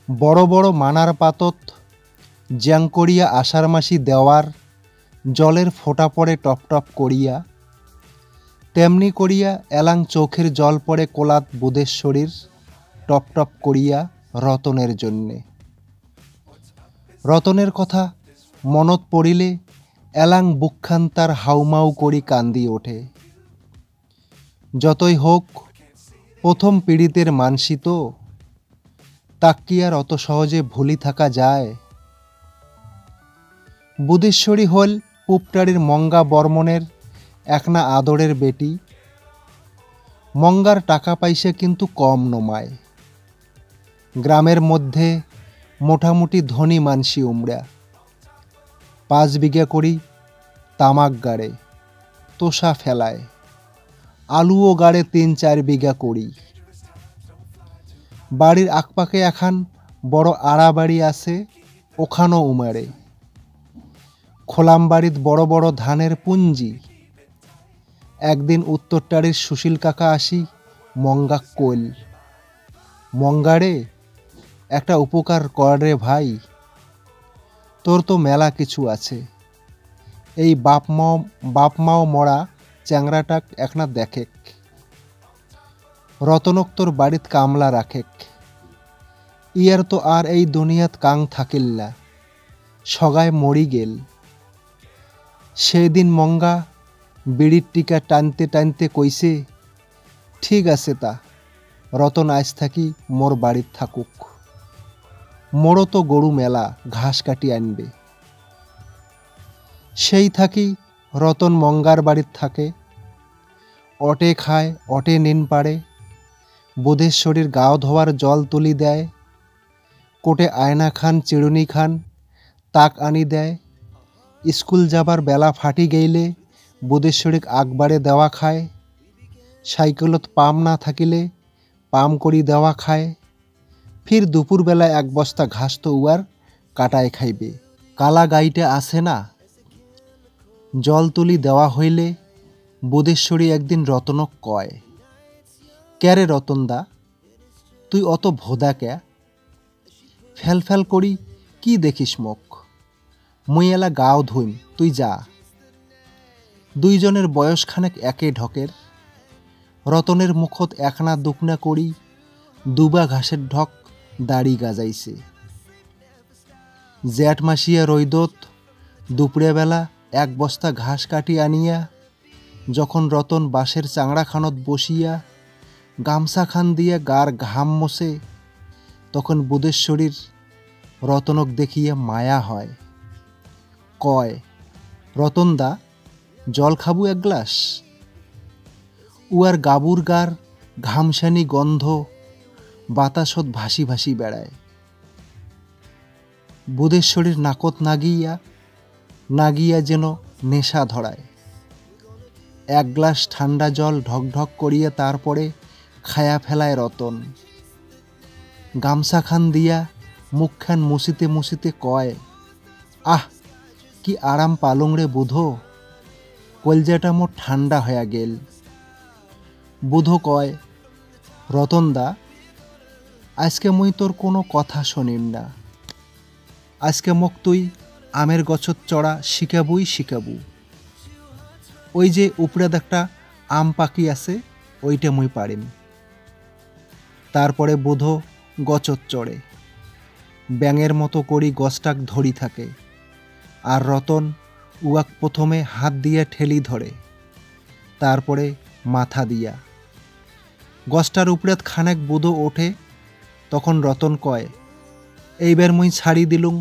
বড় বড় মানার পাতত জ্যাং করিয়া আষাঢ় মাসি দেওয়ার জলের ফোঁটা পড়ে টপ টপ করিয়া, তেমনি করিয়া এলাং চোখের জল পড়ে কোলাত বুধেশ্বরীর টপ টপ করিয়া রতনের জন্যে। রতনের কথা মনত পড়িলে এলাং বুকখান তার হাউমাউ করি কান্দি ওঠে। যতই হোক প্রথম পীড়িতের মানসি তো, তাক কি আর অত সহজে ভুলি থাকা যায়? বুধেশ্বরী হল পুপটারির মঙ্গা বর্মনের একনা আদরের বেটি। মঙ্গার টাকা পয়সা কিন্তু কম নমায়। গ্রামের মধ্যে মোটামুটি ধনী মানসি উমরা। 5 বিঘা করি তামাক গাড়ে, তোষা ফেলায়, আলুও গাড়ে 3-4 বিঘা করি। বাড়ির আকপাকে এখান বড় আড়া বাড়ি আছে, ওখানো উমারে। খোলাম বাড়িত বড় বড় ধানের পুঞ্জি। একদিন উত্তরটারির সুশীল কাকা আসি মঙ্গা কইল, মঙ্গারে একটা উপকার কর রে ভাই, তোর তো মেলা কিছু আছে। এই বাপ মাও মরা চ্যাংরাটাক একনা দেখেক, রতনক তোর বাড়িত কামলা রাখেক। ইয়ার তো আর এই দুনিয়াত কাং থাকিল্লা, সগায় মরি গেল। সেই দিন মঙ্গা বিড়ির টিকা টানতে টানতে কইছে, ঠিক আছে তা, রতন আজ থাকি মোর বাড়িত থাকুক। মোরও তো গরু মেলা, ঘাস কাটি আনবে। সেই থাকি রতন মঙ্গার বাড়িত থাকে। অটে খায়, অটে নিন পাড়ে। বুধেশ্বরীর গাও ধোয়ার জল তুলি দেয়। কোটে আয়না খান চিড়ুনি খান তাক আনি দেয়। স্কুল যাবার বেলা ফাটি গেইলে বুধেশ্বরীক আকবারে দেওয়া খায়। সাইকেলত পাম না থাকিলে পাম করি দেওয়া খায়। ফির দুপুরবেলায় 1 বস্তা ঘাস তো উয়ার কাটায় খাইবে। কালা গাইটে আসে না, জল তুলি দেওয়া হইলে বুধেশ্বরী একদিন রতনক কয়, ক্যারে রতনদা, তুই অত ভোদা ক্যা? ফেল ফেল করি কি দেখিস মোক? মুই এলা গাও ধুইম, তুই যা। দুইজনের বয়স খানেক একে ঢকের। রতনের মুখত একনা দুকনা করি দুবা ঘাসের ঢক দাড়ি গাজাইছে। জ্যাঠ মাসিয়া রইদত দুপুরে বেলা 1 বস্তা ঘাস কাটি আনিয়া যখন রতন বাঁশের চাংড়া খানত বসিয়া গামছা খান দিয়া গার ঘাম মোছে, তখন বুধেশ্বরীর রতনক দেখিয়া মায়া হয়। কয়, রতনদা, জল খাবু 1 গ্লাস? উয়ার গাবুর গার ঘামসানি গন্ধ বাতাসত ভাসি ভাসি বেড়ায়। বুধেশ্বরীর নাকত নাগিয়া যেন নেশা ধরায়। 1 গ্লাস ঠান্ডা জল ঢকঢক করিয়া তারপরে খায়া ফেলায় রতন। গামছা খান দিয়া মুখখান মুছিতে মুছিতে কয়, আহ, কি আরাম পালং রে বুধো, কলজাটা মোর ঠান্ডা হয়ে গেল। বুধো কয়, রতনদা, আজকে মুই তোর কোনো কথা শুনিম না। আজকে মোক তুই আমের গছত চড়া শিখাবু। ওই যে উপরে একটা আম পাকি আছে, ওইটা মুই পারিম। তারপরে বুধো গছত চড়ে, ব্যাঙের মতো করি গছটাক ধরি থাকে। আর রতন উয়াক প্রথমে হাত দিয়া ঠেলি ধরে, তারপরে মাথা দিয়া। গছটার উপরে খানেক বুধো ওঠে, তখন রতন কয়, এইবার মুই ছাড়ি দিলুম।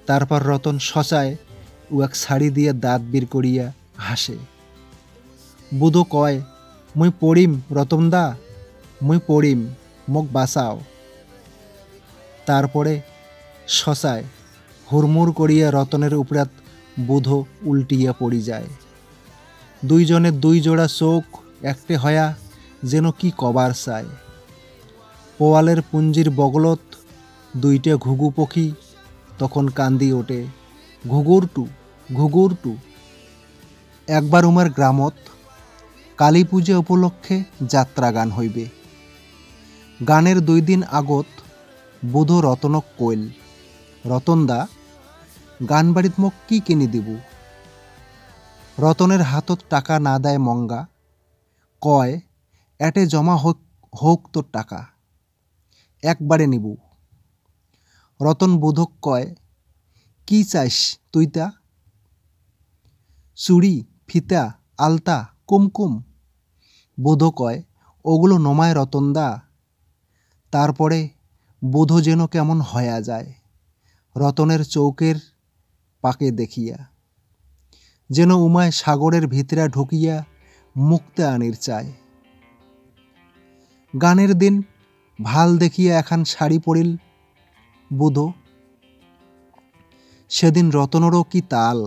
তারপর রতন সচায় উয়াক ছাড়ি দিয়া দাঁত বের করিয়া হাসে। বুধো কয়, মুই পড়িম রতনদা, মুই পড়িম, মোক বাঁচাও। তারপরে সচায় হুড়মুড় করিয়া রতনের উপরাত বুধো উল্টিয়া পড়ি যায়। দুইজনের 2 জোড়া চোখ একটে হয়া যেন কি কবার চায়। পোয়ালের পুঞ্জির বগলত 2টে ঘুঘু পক্ষী তখন কান্দি ওঠে, ঘুঘুরটু। একবার উমার গ্রামত কালী পূজা উপলক্ষে যাত্রা গান হইবে। গানের 2 দিন আগত বুধো রতনক কইল, রতন দা গান বাড়িত মোক কি কিনি দিবু। রতনের হাতত টাকা না দেয় মঙ্গা, কয় এটে জমা হোক তোর টাকা, একবারে নিবু। রতন বুধক কয় কি চাইস তুই তা। চুড়ি, ফিতা, আলতা, কুমকুম। বুধ কয় ওগুলো নমায় রতন দা। তারপরে বুধ যেন কেমন হয়া যায় রতনের চৌকের পাকে দেখিয়া, যেন উমায় সাগরের ভিতরা ঢুকিয়া মুক্তে আনির চায়। গানের দিন ভাল দেখিয়া এখান শাড়ি পরিল বুধ। সেদিন রতনেরও কি তাল,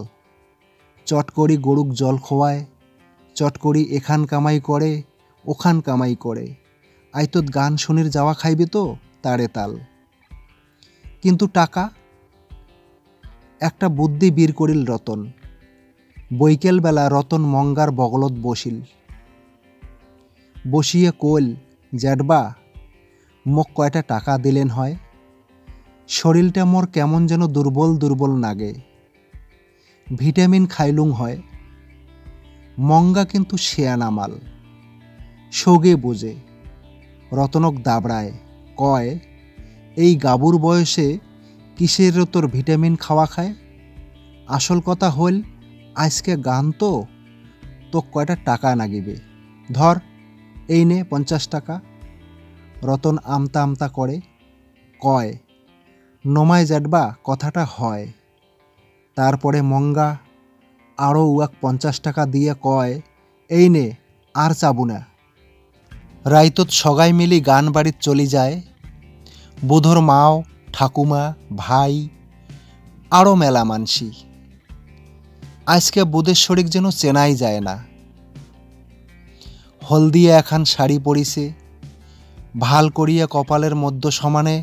চট করি গরুক জল খোয়ায়, চট করি এখান কামাই করে ওখান কামাই করে, আইতত গান শুনির যাওয়া খাইবে তো তারে তাল। কিন্তু টাকা, একটা বুদ্ধি বীর করিল রতন। বৈকেল বেলা রতন মঙ্গার বগলত বসিল, বসিয়ে কইল জ্যাঠবা মোক কয়টা টাকা দিলেন হয়, শরীরটা মোর কেমন যেন দুর্বল দুর্বল নাগে, ভিটামিন খাইলুং হয়। মঙ্গা কিন্তু শেয়ানা মাল, সোগে বোঝে। রতনক দাবড়ায়, কয় এই গাবুর বয়সে কিসের তোর ভিটামিন খাওয়া খায়। আসল কথা হইল আজকে গান তো তোক কয়টা টাকা নাগিবে, ধর এই নে 50 টাকা। রতন আমতা আমতা করে, কয় নমায় জ্যাঠবা কথাটা হয়। তারপরে মঙ্গা আরও উয়াক 50 টাকা দিয়ে কয় এই নে আর চাবু না। রাইতত সগাই মিলি গান বাড়িত চলি যায়। বুধর মাও, ঠাকুমা, ভাই আরও মেলা মানসি। আজকে বুধের শরীর যেন চেনাই যায় না। হলদিয়া এখান শাড়ি পরিছে, ভাল করিয়া কপালের মধ্য সমানে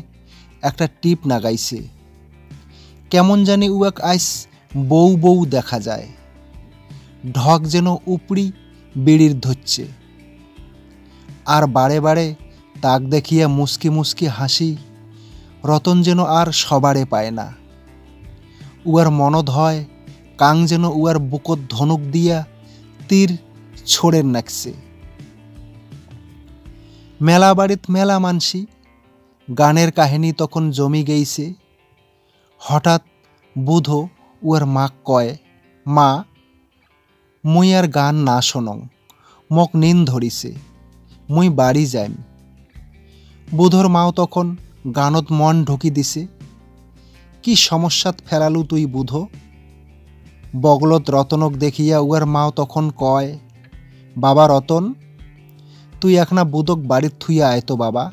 একটা টিপ নাগাইছে। কেমন জানি উয়াক আইস বউ বউ দেখা যায়। ঢক যেন উপরি বিড়ির ধরছে। আর বারে বারে তাক দেখিয়া মুসকি মুসকি হাসি রতন যেন আর সবারে পায় না। উয়ার মনদ হয় কাং যেন উয়ার বুকত ধনুক দিয়া তীর ছোড়ের নাকছে। মেলা বাড়িত মেলা মানসি, গানের কাহিনী তখন জমি গেইছে। হঠাৎ বুধ উয়ার মাক কয়, মা মুই আর গান না শোনং, মোক নিন ধরিছে, মুই বাড়ি যাইম। বুধর মাও তখন গানত মন ঢুকি দিছে। কি সমস্যাত ফেরালু তুই বুধ। বগলত রতনক দেখিয়া উয়ার মাও তখন কয়, বাবা রতন তুই এখনা বুধক বাড়িত থুইয়া আয়তো বাবা।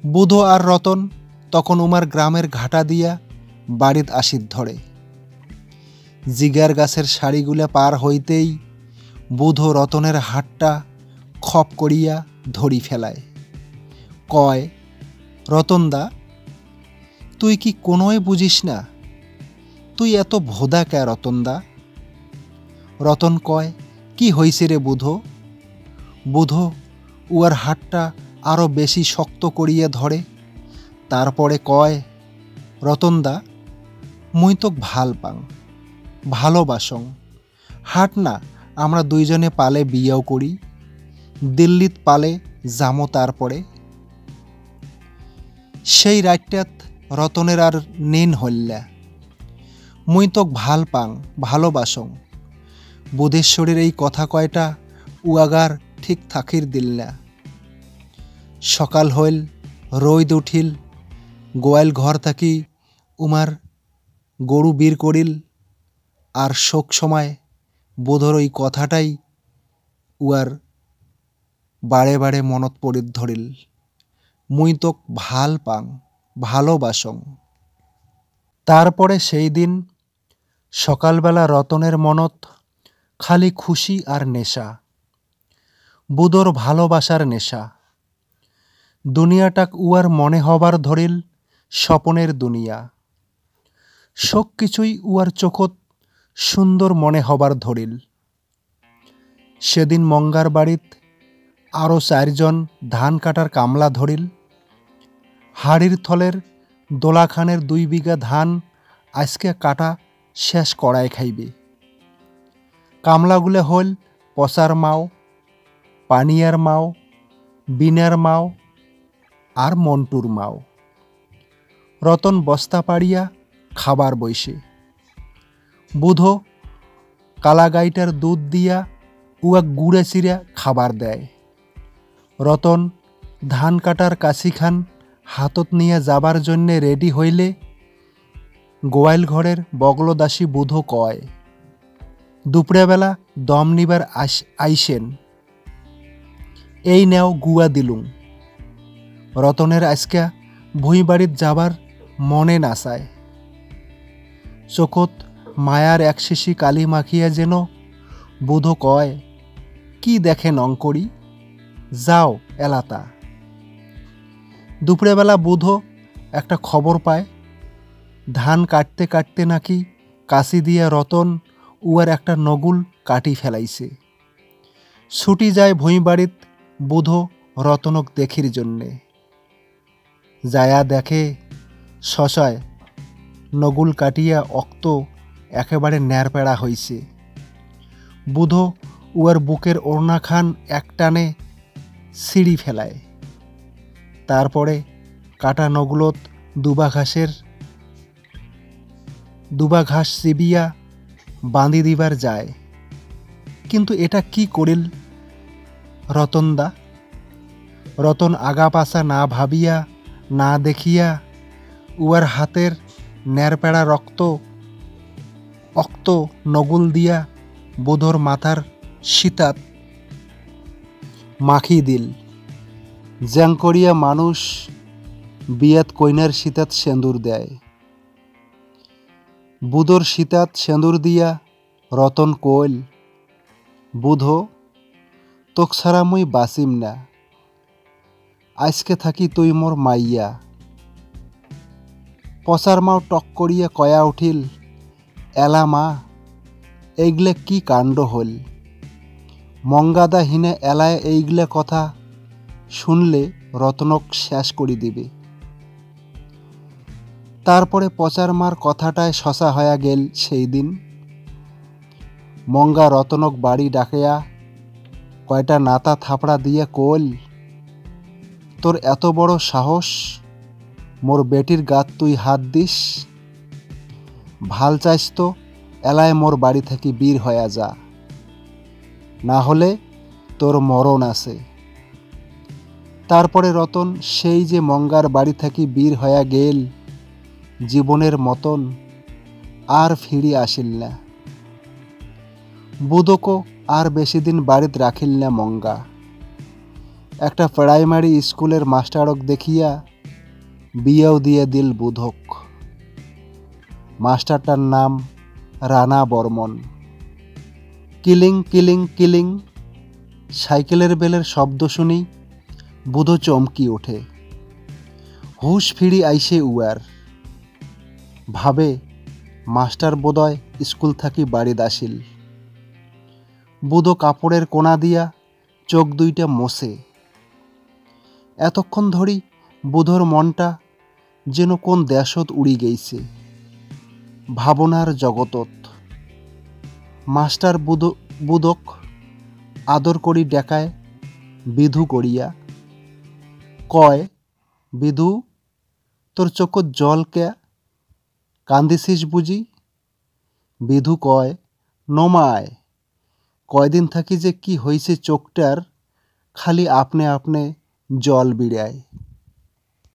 বুধ আর রতন তখন উমার গ্রামের ঘাটা দিয়া বাড়িত আসিত ধরে। জিগার গাছের শাড়িগুলা পার হইতেই বুধ রতনের হাতটা খপ করিয়া ধরি ফেলায়, কয় রতন দা তুই কি কোনোই বুঝিস না, তুই এত ভোদা কে রতন দা। রতন কয় কি হইছে রে বুধ। বুধ উয়ার হাতটা আরও বেশি শক্ত করিয়া ধরে। তারপরে কয় রতন দা মুই তোক ভাল পাং, ভালোবাসং, হাট না আমরা দুইজনে পালে বিয়েও করি, দিল্লিত পালে যামো। তারপরে সেই রাতটাত রতনের আর নিন হল্যা। মুই তোক ভাল পাং, ভালোবাসং। বুধেশ্বরীর এই কথা কয়টা উয়াগার ঠিক থাকির দিল না। সকাল হইল, রোদ উঠিল, গোয়াল ঘর থাকি উমার গরু বীর করিল। আর শোক সময় বুধর ওই কথাটাই উয়ার বারে বারে মনত পড়িত ধরিল, মুই তোক ভাল পাং, ভালোবাসং। তারপরে সেই দিন সকালবেলা রতনের মনত খালি খুশি আর নেশা, বুধর ভালোবাসার নেশা। দুনিয়াটাক উয়ার মনে হবার ধরিল স্বপনের দুনিয়া। সব কিছুই উয়ার চোখত সুন্দর মনে হবার ধরিল। সেদিন মঙ্গার বাড়িত আরও 4জন ধান কাটার কামলা ধরিল। হাড়ির থলের দোলাখানের 2 বিঘা ধান আজকে কাটা শেষ করায় খাইবে। কামলাগুলো হল পচার মাও, পানিয়ার মাও, বিনার মাও আর মন্টুর মাও। রতন বস্তা পাড়িয়া খাবার বইসে। বুধো কালাগাইটার দুধ দিয়া উয়া গুড়ে চিরা খাবার দেয়। রতন ধান কাটার কাছিখান হাতত নিয়ে যাবার জন্যে রেডি হইলে গোয়াইল ঘরের বগলদাসী বুধো কয়, দুপুরেবেলা দম নিবার আইসেন, এই নেও গুয়া দিলুম। রতনের আজকা ভুঁই বাড়িত যাবার মনে না চায়। চোখত মায়ার এক শিশি কালি মাখিয়া যেন বুধো কয়, কি দেখেন অঙ্করি, যাও এলাতা। দুপুরেবেলা বুধো একটা খবর পায়, ধান কাটতে কাটতে নাকি কাশি দিয়া রতন উয়ার একটা নগুল কাটি ফেলাইছে। ছুটি যায় ভুঁই বাড়িত বুধো রতনক দেখির জন্যে। যায়া দেখে শশায় নগুল কাটিয়া অক্ত একেবারে ন্যারপেড়া হইছে। বুধো উয়ার বুকের ওড়নাখান একটানে ছিঁড়ি ফেলায়। তারপরে কাটা নগুলত দুবা ঘাস চিবিয়া বাঁধি দিবার যায়। কিন্তু এটা কি করিল রতনদা? রতন আগা পাছা না ভাবিয়া না দেখিয়া উয়ার হাতের ন্যারপেড়া অক্ত নগুল দিয়া বুধোর মাথার সীতাত মাখি দিল। জ্যাং করিয়া মানুষ বিয়াত কইনার সীতাত সেঁদুর দেয়। বুধোর সীতাত সেঁদুর দিয়া রতন কইল, বুধো তোক ছাড়া মুই বাঁচিম না, আজকে থাকি তুই মোর মাইয়া। পচার মাও টক করিয়া কয়া উঠিল, এলা মা, এইগলে কি কাণ্ড হল। মঙ্গাদা হিনে এলায় এইগলে কথা শুনলে রতনক শেষ করি দিবে। তারপরে পচার মার কথাটায় শশা হয়ে গেল সেই দিন। মঙ্গা রতনক বাড়ি ডাকিয়া কয়টা নাতা থাপড়া দিয়ে কইল, তোর এত বড় সাহস, মোর বেটির গাত তুই হাত দিস? ভাল চাইস তো এলায় মোর বাড়ি থেকে বীর হয়ে যা, না হলে তোর মরণ আছে। তারপরে রতন সেই যে মঙ্গার বাড়ি থেকে বীর হয়ে গেল, জীবনের মতন আর ফিরি আসিল না। বুধকো আর বেশি দিন বাড়িতে রাখিল না মঙ্গা। একটা প্রাইমারি স্কুলের মাস্টারক দেখিয়া বিয়েও দিয়ে দিল বুধক। মাস্টারটার নাম Rana Barman. Killing killing killing সাইকেলের বেলের শব্দ শুনি বুধো চমকি ওঠে। হুশ ফিরি আইসে উয়ার। ভাবে মাস্টার বোধয় স্কুল থাকি বাড়ি আসিল। বুধো কাপড়ের কোনা দিয়া চোখ দুইটা মোছে। এতক্ষণ ধরি বুধোর মনটা যেন কোন দেশত উড়ি গেইছে, ভাবনার জগতত। মাস্টার বুধক আদর করি ডেকায় বিধু করিয়া কয়, বিধু, তোর চোখত জল কে, কান্দিছিস বুঝি? বিধু কয়, নমায়, কয়দিন থাকি যে কি হইছে চোখটার, খালি আপনে আপনে জল বিড়ায়।